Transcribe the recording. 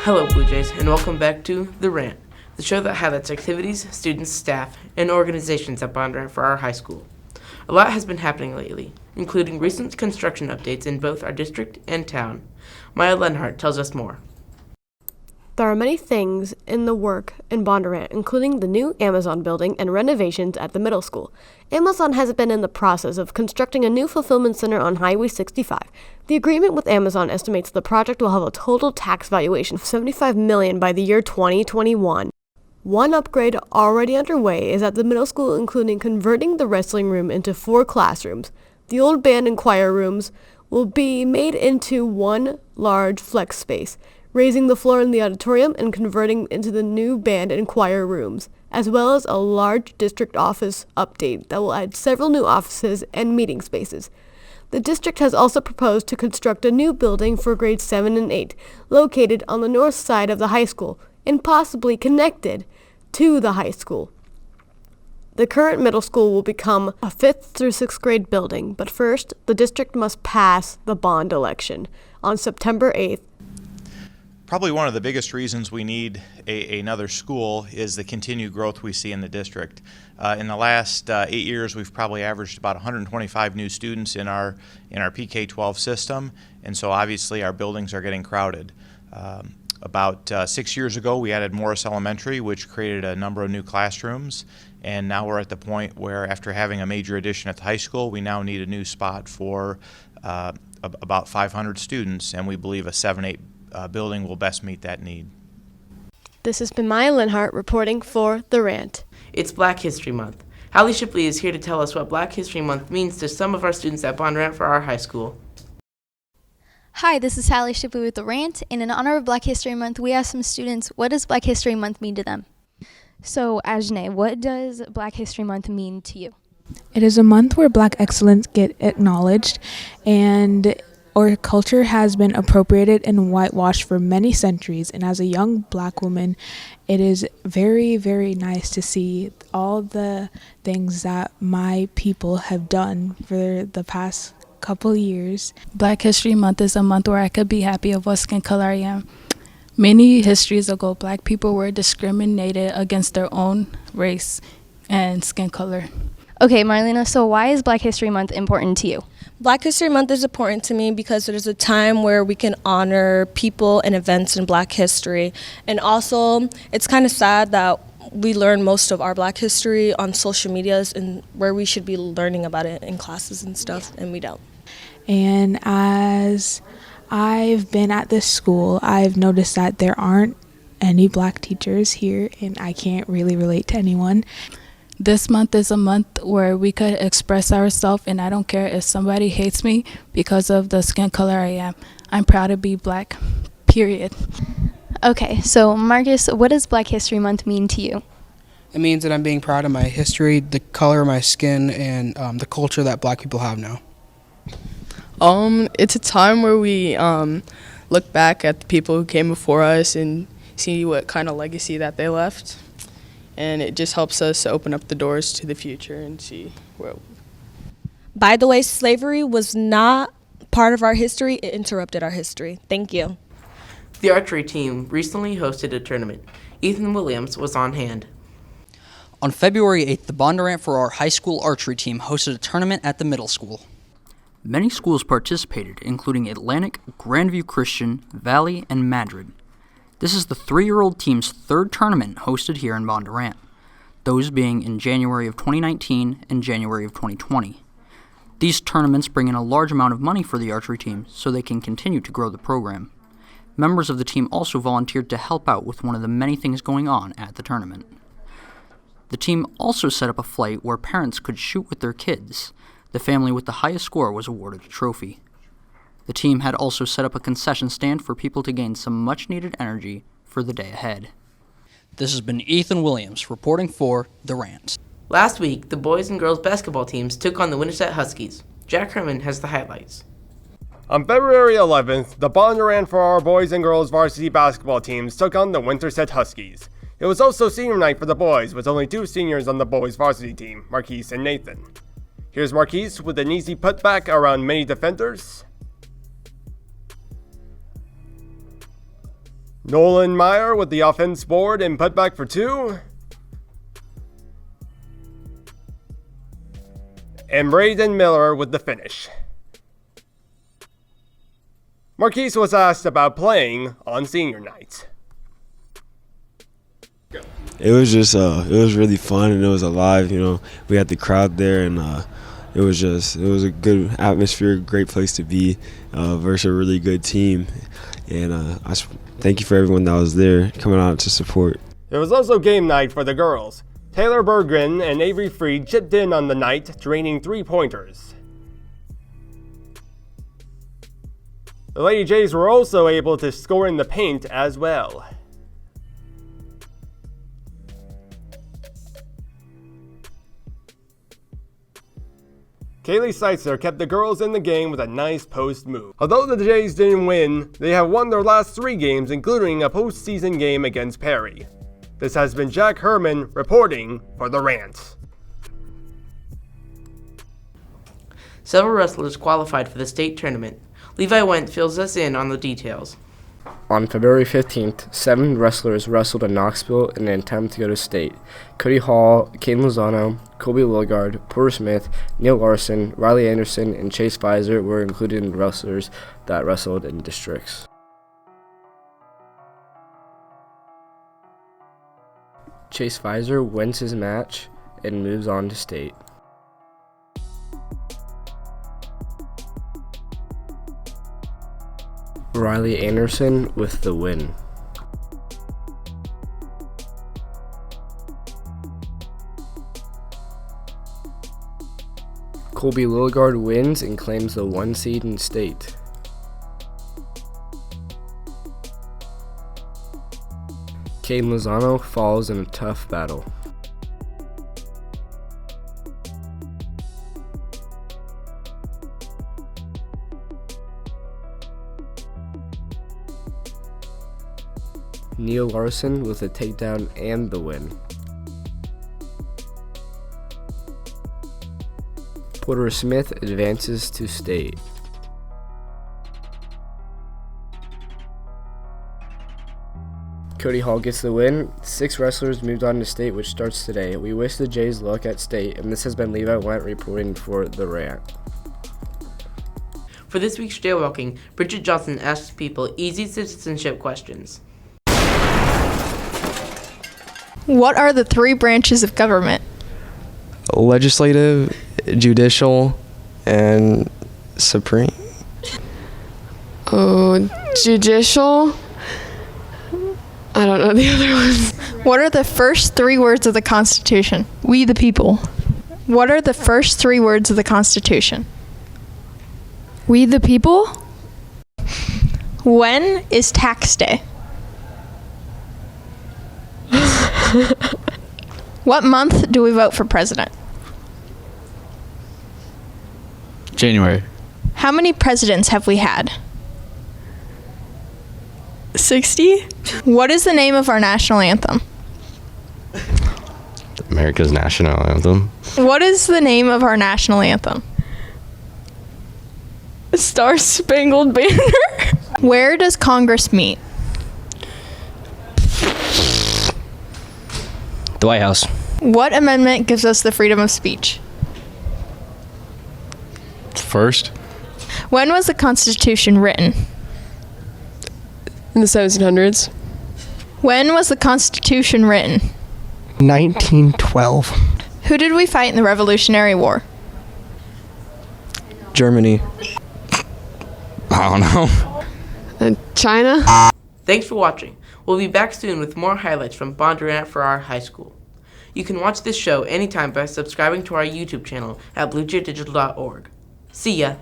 Hello, Blue Jays, and welcome back to The Rant, the show that highlights activities, students, staff, and organizations at Bondurant for our high school. A lot has been happening lately, including recent construction updates in both our district and town. Maya Lenhart tells us more. There are many things in the work in Bondurant, including the new Amazon building and renovations at the middle school. Amazon has been in the process of constructing a new fulfillment center on Highway 65. The agreement with Amazon estimates the project will have a total tax valuation of $75 million by the year 2021. One upgrade already underway is at the middle school, including converting the wrestling room into 4 classrooms. The old band and choir rooms will be made into one large flex space, raising the floor in the auditorium and converting into the new band and choir rooms, as well as a large district office update that will add several new offices and meeting spaces. The district has also proposed to construct a new building for grades 7 and 8, located on the north side of the high school and possibly connected to the high school. The current middle school will become a 5th through 6th grade building, but first, the district must pass the bond election on September 8th. Probably one of the biggest reasons we need another school is the continued growth we see in the district. In the last 8 years, we've probably averaged about 125 new students in our PK-12 system, and so obviously our buildings are getting crowded. About 6 years ago, we added Morris Elementary, which created a number of new classrooms, and now we're at the point where, after having a major addition at the high school, we now need a new spot for about 500 students, and we believe a 7-8 building will best meet that need. This has been Maya Lenhart reporting for The Rant. It's Black History Month. Hallie Shipley is here to tell us what Black History Month means to some of our students at Bondurant for our high school. Hi, this is Hallie Shipley with The Rant, and in honor of Black History Month, we asked some students, what does Black History Month mean to them? So, Ajne, what does Black History Month mean to you? It is a month where Black excellence get acknowledged, and our culture has been appropriated and whitewashed for many centuries. And as a young Black woman, it is very, very nice to see all the things that my people have done for the past couple years. Black History Month is a month where I could be happy of what skin color I am. Many histories ago, Black people were discriminated against their own race and skin color. Okay, Marlena, so why is Black History Month important to you? Black History Month is important to me because it is a time where we can honor people and events in Black history. And also, it's kind of sad that we learn most of our Black history on social medias and where we should be learning about it in classes and stuff, and we don't. And as I've been at this school, I've noticed that there aren't any Black teachers here, and I can't really relate to anyone. This month is a month where we could express ourselves, and I don't care if somebody hates me because of the skin color I am. I'm proud to be Black, period. Okay, so Marcus, what does Black History Month mean to you? It means that I'm being proud of my history, the color of my skin, and the culture that Black people have now. It's a time where we look back at the people who came before us and see what kind of legacy that they left. And it just helps us open up the doors to the future and see where. By the way, slavery was not part of our history. It interrupted our history. Thank you. The archery team recently hosted a tournament. Ethan Williams was on hand. On February 8th, the Bondurant for our high school archery team hosted a tournament at the middle school. Many schools participated, including Atlantic, Grandview Christian, Valley, and Madrid. This is the 3-year-old team's 3rd tournament hosted here in Bondurant, those being in January of 2019 and January of 2020. These tournaments bring in a large amount of money for the archery team so they can continue to grow the program. Members of the team also volunteered to help out with one of the many things going on at the tournament. The team also set up a flight where parents could shoot with their kids. The family with the highest score was awarded a trophy. The team had also set up a concession stand for people to gain some much-needed energy for the day ahead. This has been Ethan Williams reporting for The Rant. Last week, the boys and girls basketball teams took on the Winterset Huskies. Jack Herman has the highlights. On February 11th, the Bondurant for our boys and girls varsity basketball teams took on the Winterset Huskies. It was also senior night for the boys, with only 2 seniors on the boys varsity team, Marquise and Nathan. Here's Marquise with an easy putback around many defenders. Nolan Meyer with the offense board and putback for 2. And Braden Miller with the finish. Marquise was asked about playing on senior night. It was just, it was really fun and it was alive, We had the crowd there and it was a good atmosphere, great place to be versus a really good team. And I thank you for everyone that was there coming out to support. It was also game night for the girls. Taylor Berggren and Avery Freed chipped in on the night, draining 3-pointers. The Lady Jays were also able to score in the paint as well. Kaylee Seitzer kept the girls in the game with a nice post move. Although the Jays didn't win, they have won their last 3 games, including a postseason game against Perry. This has been Jack Herman reporting for The Rant. Several wrestlers qualified for the state tournament. Levi Wendt fills us in on the details. On February 15th, 7 wrestlers wrestled in Knoxville in an attempt to go to state. Cody Hall, Caden Lozano, Colby Lilligard, Porter Smith, Neil Larson, Riley Anderson, and Chase Pfizer were included in wrestlers that wrestled in districts. Chase Pfizer wins his match and moves on to state. Riley Anderson with the win. Colby Lilligard wins and claims the 1 seed in state. Caden Lozano falls in a tough battle. Neil Larson with a takedown and the win. Porter Smith advances to state. Cody Hall gets the win. 6 wrestlers moved on to state, which starts today. We wish the Jays luck at state, and this has been Levi Wendt reporting for The Rant. For this week's jaywalking, Bridget Johnson asks people easy citizenship questions. What are the 3 branches of government? Legislative, judicial, and supreme. Judicial? I don't know the other ones. What are the first 3 words of the Constitution? We the people. What are the first 3 words of the Constitution? We the people? When is tax day? What month do we vote for president? January. How many presidents have we had? 60? What is the name of our national anthem? America's national anthem. What is the name of our national anthem? Star Spangled Banner. Where does Congress meet? The White House. What amendment gives us the freedom of speech? First. When was the Constitution written? In the 1700s. When was the Constitution written? 1912. Who did we fight in the Revolutionary War? Germany. I don't know. China? Thanks for watching. We'll be back soon with more highlights from Bondurant for our high school. You can watch this show anytime by subscribing to our YouTube channel at bluejaydigital.org. See ya!